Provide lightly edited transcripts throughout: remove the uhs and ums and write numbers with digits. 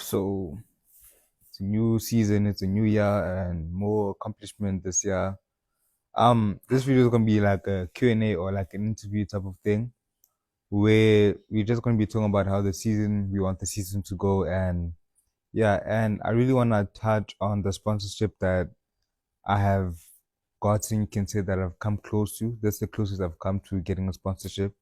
So it's a new season, it's a new year, and more accomplishment this year. This video is gonna be like a Q&A or like an interview type of thing, where we're just gonna be talking about how we want the season to go, and yeah, and I really wanna touch on the sponsorship that I have gotten. You can say that I've come close to. That's the closest I've come to getting a sponsorship.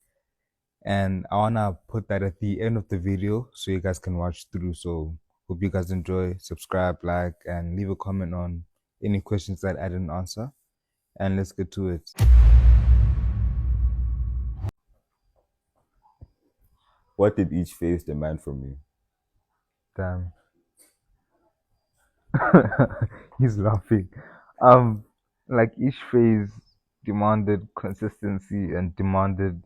And I wanna put that at the end of the video so you guys can watch through. So hope you guys enjoy. Subscribe, like, and leave a comment on any questions that I didn't answer. And let's get to it. What did each phase demand from you? Damn. He's laughing. Like each phase demanded consistency and demanded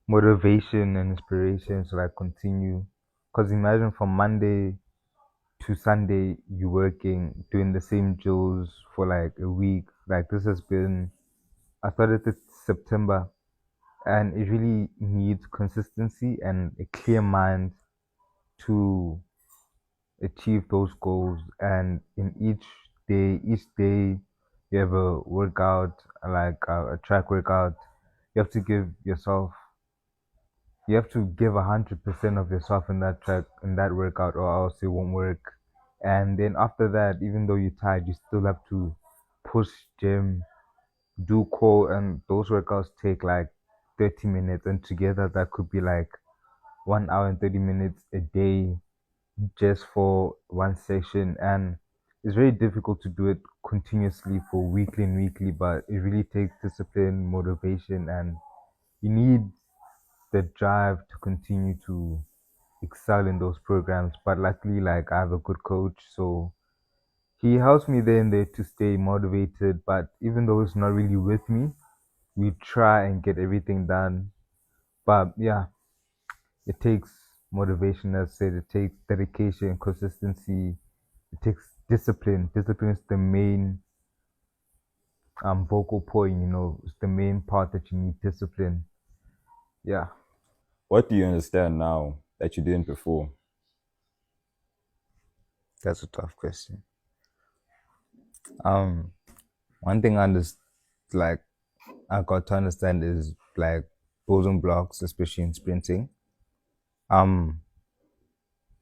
motivation and inspiration to like continue. Cause imagine from Monday to Sunday you working, doing the same drills for like a week. Like this has been I started this September, and it really needs consistency and a clear mind to achieve those goals. And in each day you have a workout, like a track workout. You have to give yourself you have to give 100% of yourself in that workout, or else it won't work. And then after that, even though you're tired, you still have to push gym, do core, and those workouts take like 30 minutes, and together that could be like 1 hour and 30 minutes a day just for one session. And it's very difficult to do it continuously for weekly and weekly, but it really takes discipline, motivation, and you need the drive to continue to excel in those programs. But luckily, like I have a good coach, so he helps me there and there to stay motivated. But even though it's not really with me, we try and get everything done. But yeah, it takes motivation. As I said, it takes dedication, consistency. It takes discipline. Discipline is the main vocal point. It's the main part that you need discipline. Yeah, What do you understand now that you didn't before? that's a tough question. One thing like I got to understand is like building blocks, especially in sprinting. Um,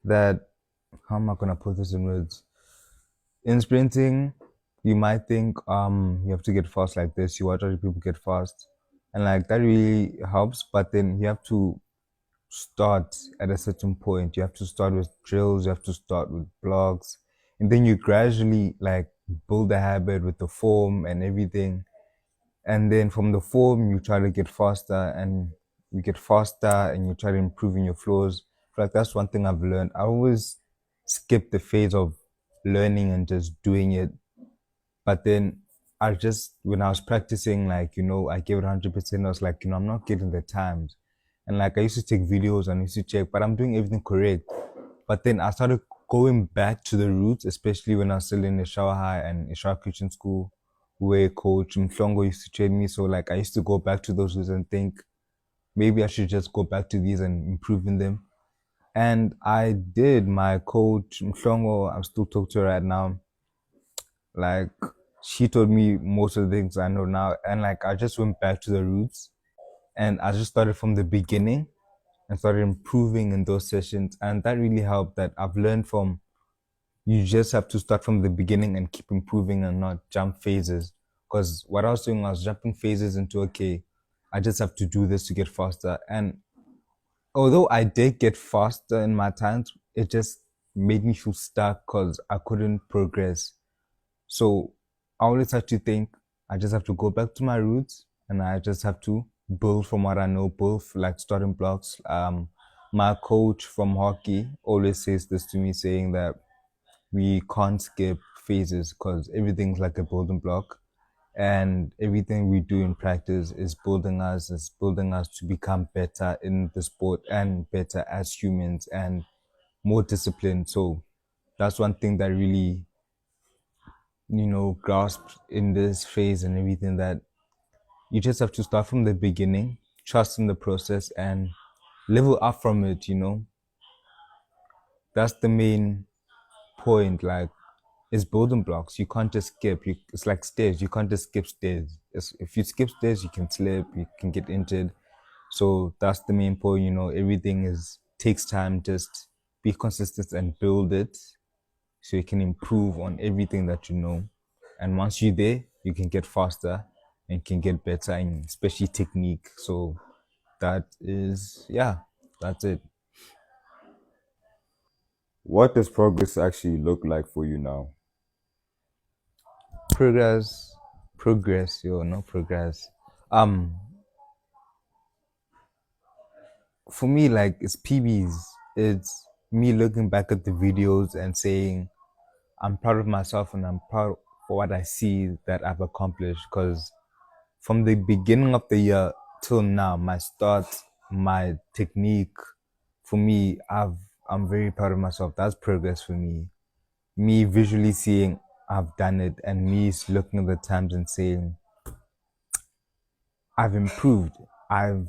that how am I gonna put this in words? In sprinting, you might think you have to get fast like this. You watch other people get fast, and like that really helps. But then you have to start at a certain point. You have to start with drills. You have to start with blocks, and then you gradually like build a habit with the form and everything. And then from the form you try to get faster, and you get faster and you try to improve in your flows. Like that's one thing I've learned. I always skip the phase of learning and just doing it. But then when I was practicing, like I gave it 100%. I was like, I'm not getting the times. And like I used to take videos and I used to check, but I'm doing everything correct. But then I started going back to the roots, especially when I was still in the shower high and Ishara Christian School, where Coach Mhlongo used to train me. So like I used to go back to those roots and think maybe I should just go back to these and improve in them. And I did. My coach Mhlongo, I'm still talking to her right now. Like she told me most of the things I know now, and like I just went back to the roots, and I just started from the beginning and started improving in those sessions. And that really helped. That I've learned from you just have to start from the beginning and keep improving and not jump phases. Because what I was doing, I was jumping phases into, okay, I just have to do this to get faster. And although I did get faster in my times, it just made me feel stuck because I couldn't progress. So I always have to think I just have to go back to my roots, and I just have to build from what I know, build like starting blocks. My coach from hockey always says this to me, saying that we can't skip phases because everything's like a building block, and everything we do in practice is building us to become better in the sport and better as humans and more disciplined. So that's one thing that really grasped in this phase and everything, that you just have to start from the beginning, trust in the process, and level up from it. that's the main point. Like, it's building blocks. You can't just skip. It's like stairs. You can't just skip stairs. If you skip stairs, you can slip. You can get injured. So that's the main point. Everything is takes time. Just be consistent and build it, so you can improve on everything that you know. And once you're there, you can get faster and can get better, and especially technique. So that is, yeah, that's it. What does progress actually look like for you now? Progress, progress, no progress. Um, for me, like, it's PBs. It's me looking back at the videos and saying I'm proud of myself and I'm proud for what I see that I've accomplished. Because from the beginning of the year till now, my start, my technique, for me, I'm very proud of myself. That's progress for me. Me visually seeing I've done it, and me looking at the times and saying I've improved. I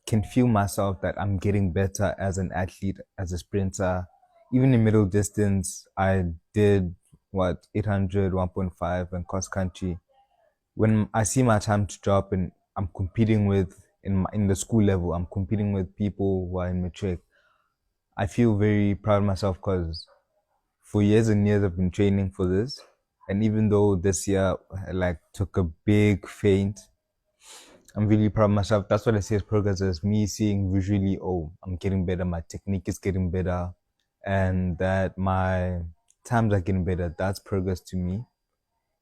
can feel myself that I'm getting better as an athlete, as a sprinter. Even in middle distance, I did 800, 1.5, and cross country. When I see my time to drop and I'm competing with in the school level, I'm competing with people who are in matric. I feel very proud of myself because for years and years I've been training for this. And even though this year I took a big feint, I'm really proud of myself. That's what I see as progress, as me seeing visually, oh, I'm getting better, my technique is getting better, and that my times are getting better. That's progress to me.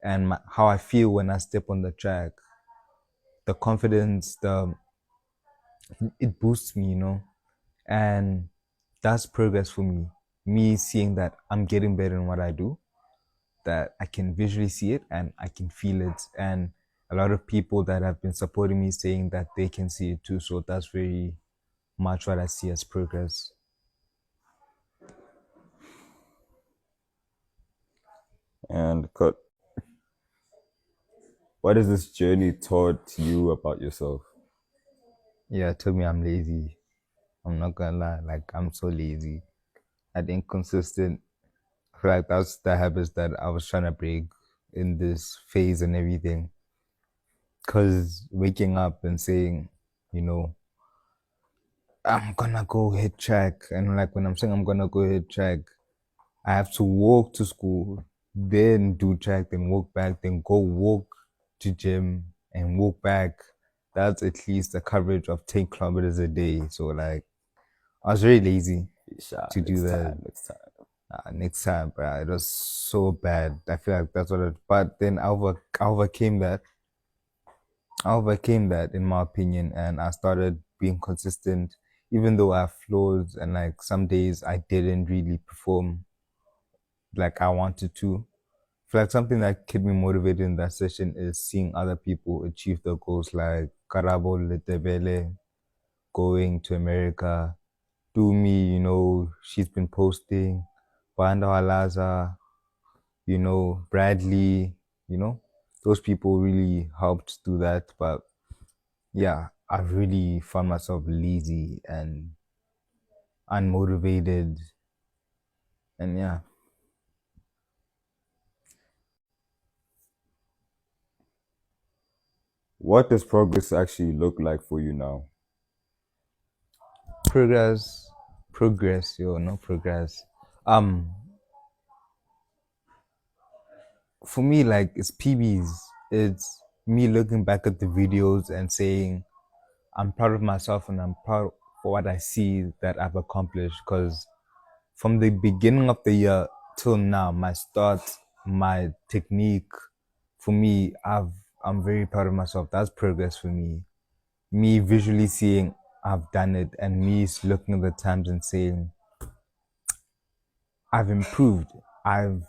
And how I feel when I step on the track, the confidence, it boosts me. And that's progress for me. Me seeing that I'm getting better in what I do, that I can visually see it and I can feel it. And a lot of people that have been supporting me saying that they can see it too. So that's very much what I see as progress. And what has this journey taught you about yourself? Yeah, it told me I'm lazy. I'm not gonna lie, like, I'm so lazy and inconsistent. I feel like that's the habits that I was trying to break in this phase and everything. Cause waking up and saying, you know, I'm gonna go hit track, and like when I'm saying I'm gonna go hit track, I have to walk to school, then do track, then walk back, then go walk to gym and walk back. That's at least a coverage of 10 kilometers a day. So like, I was very lazy Sha, to do next that. time, next time. Next time, but it was so bad. I feel like that's what it. But then I overcame that. I overcame that, in my opinion, and I started being consistent, even though I have flaws and like some days I didn't really perform like I wanted to. I feel like something that kept me motivated in that session is seeing other people achieve their goals, like Karabo Letebele going to America. Do me, she's been posting. Banda Halaza, Bradley, those people really helped do that. But yeah, I've really found myself lazy and unmotivated. And yeah, What does progress actually look like for you now? progress, progress, no progress. Um, for me, like, it's PBs. It's me looking back at the videos and saying I'm proud of myself and I'm proud for what I see that I've accomplished. Because from the beginning of the year till now, my start, my technique, for me, I'm very proud of myself. That's progress for me. Me visually seeing I've done it, and me looking at the times and saying I've improved. I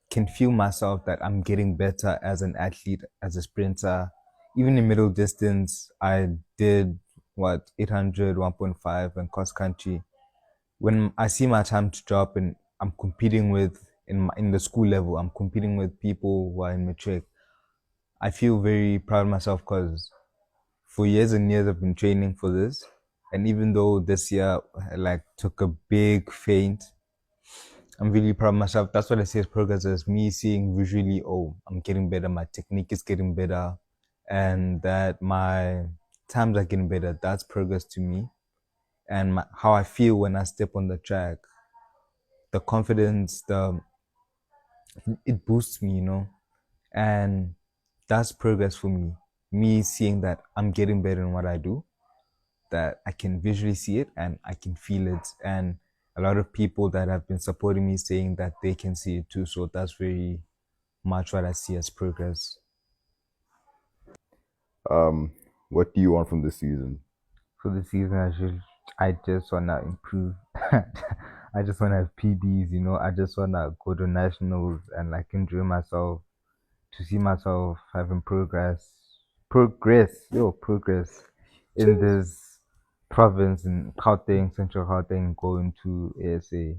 can feel myself that I'm getting better as an athlete, as a sprinter. Even in middle distance, I did 800, 1.5, and cross country. When I see my time to drop and I'm competing with in the school level, I'm competing with people who are in matric. I feel very proud of myself because for years and years I've been training for this. And even though this year like took a big feint, I'm really proud of myself. That's what I see as progress, as me seeing visually, oh, I'm getting better, my technique is getting better, and that my times are getting better. That's progress to me. And how I feel when I step on the track, the confidence, the it boosts me, and that's progress for me. Me seeing that I'm getting better in what I do, that I can visually see it and I can feel it, and a lot of people that have been supporting me saying that they can see it too. So that's very much what I see as progress. Um, what do you want from this season? For the season, I just wanna improve. I just wanna have PBs, I just wanna go to nationals and like enjoy myself, to see myself having progress in this province in Gauteng, Central Gauteng, going to ASA.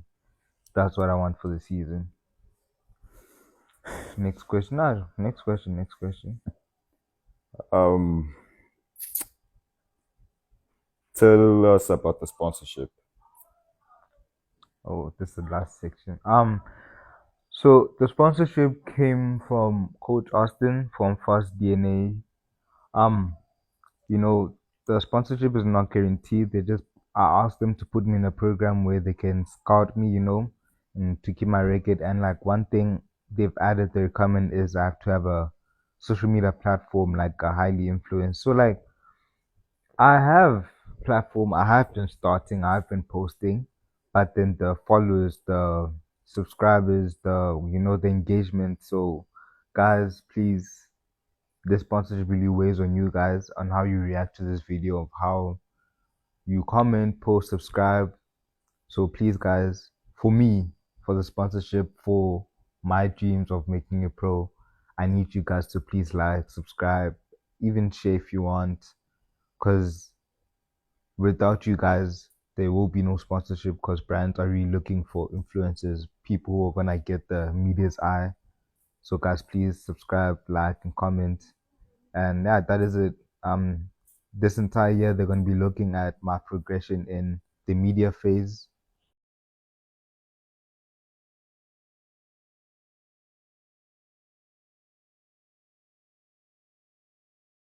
That's what I want for the season. Next question. No, next question. Next question. Um, Tell us about the sponsorship. Oh, this is the last section. So the sponsorship came from Coach Austin from Fast DNA. You know, the sponsorship is not guaranteed. I asked them to put me in a program where they can scout me, and to keep my record. And like one thing they've added, the requirement is I have to have a social media platform, like a highly influenced. So like I have platform, I have been starting, I've been posting, but then the followers, the subscribers, the engagement. So guys, please, this sponsorship really weighs on you guys, on how you react to this video, of how you comment, post, subscribe. So please, guys, for me, for the sponsorship, for my dreams of making a pro, I need you guys to please like, subscribe, even share if you want, because without you guys, there will be no sponsorship, because brands are really looking for influencers, people who are gonna get the media's eye. So guys, please subscribe, like, and comment. And yeah, that is it. This entire year they're going to be looking at my progression in the media phase,